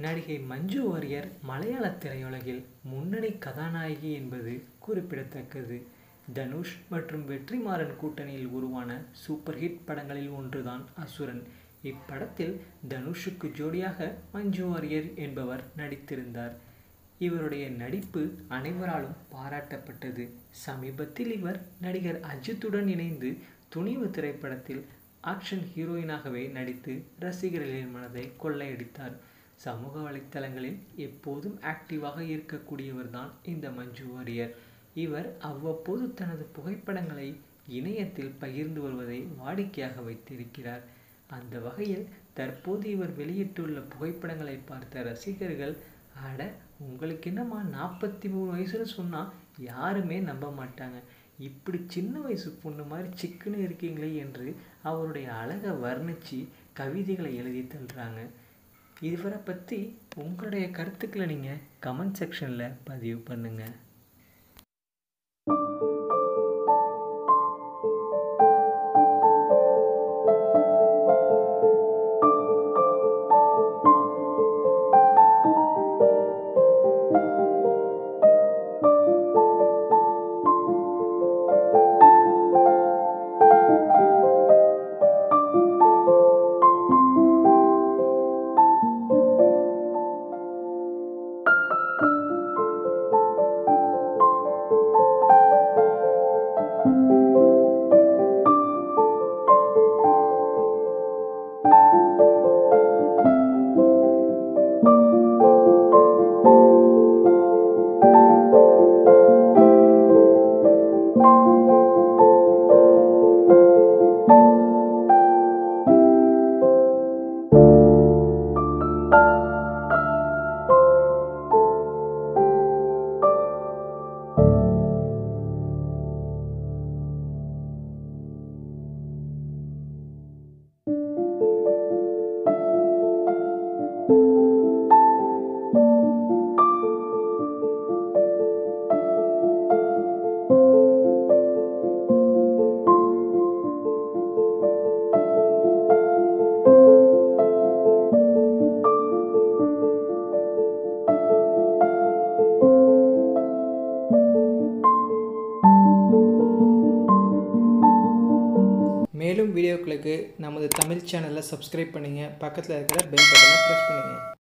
நடிகை மஞ்சு வாரியர் மலையாள திரையுலகில் முன்னணி கதாநாயகி என்பது குறிப்பிடத்தக்கது. தனுஷ் மற்றும் வெற்றிமாறன் கூட்டணியில் உருவான சூப்பர் ஹிட் படங்களில் ஒன்றுதான் அசுரன். இப்படத்தில் தனுஷுக்கு ஜோடியாக மஞ்சு வாரியர் என்பவர் நடித்திருந்தார். இவருடைய நடிப்பு அனைவராலும் பாராட்டப்பட்டது. சமீபத்தில் இவர் நடிகர் அஜித்துடன் இணைந்து துணிவு திரைப்படத்தில் ஆக்ஷன் ஹீரோயினாகவே நடித்து ரசிகர்களின் மனதை கொள்ளையடித்தார். சமூக வலைத்தளங்களில் எப்போதும் ஆக்டிவாக இருக்கக்கூடியவர்தான் இந்த மஞ்சு வாரியர். இவர் அவ்வப்போது தனது புகைப்படங்களை இணையத்தில் பகிர்ந்து வருவதை வாடிக்கையாக வைத்திருக்கிறார். அந்த வகையில் தற்போது இவர் வெளியிட்டுள்ள புகைப்படங்களை பார்த்த ரசிகர்கள், அட உங்களுக்கு என்னம்மா 43 வயசுன்னு சொன்னால் யாருமே நம்ப மாட்டாங்க, இப்படி சின்ன வயசு பொண்ணு மாதிரி சிக்குன்னு இருக்கீங்களே என்று அவருடைய அழகை வர்ணித்து கவிதைகளை எழுதி தள்ளுறாங்க. இவரை பற்றி உங்களுடைய கருத்துக்களை நீங்கள் கமெண்ட் செக்ஷனில் பதிவு பண்ணுங்கள். மேலும் வீடியோக்களுக்கு நமது தமிழ் சேனலை சப்ஸ்கிரைப் பண்ணுங்கள். பக்கத்தில் இருக்கிற பெல் பட்டனை ப்ரெஸ் பண்ணுங்கள்.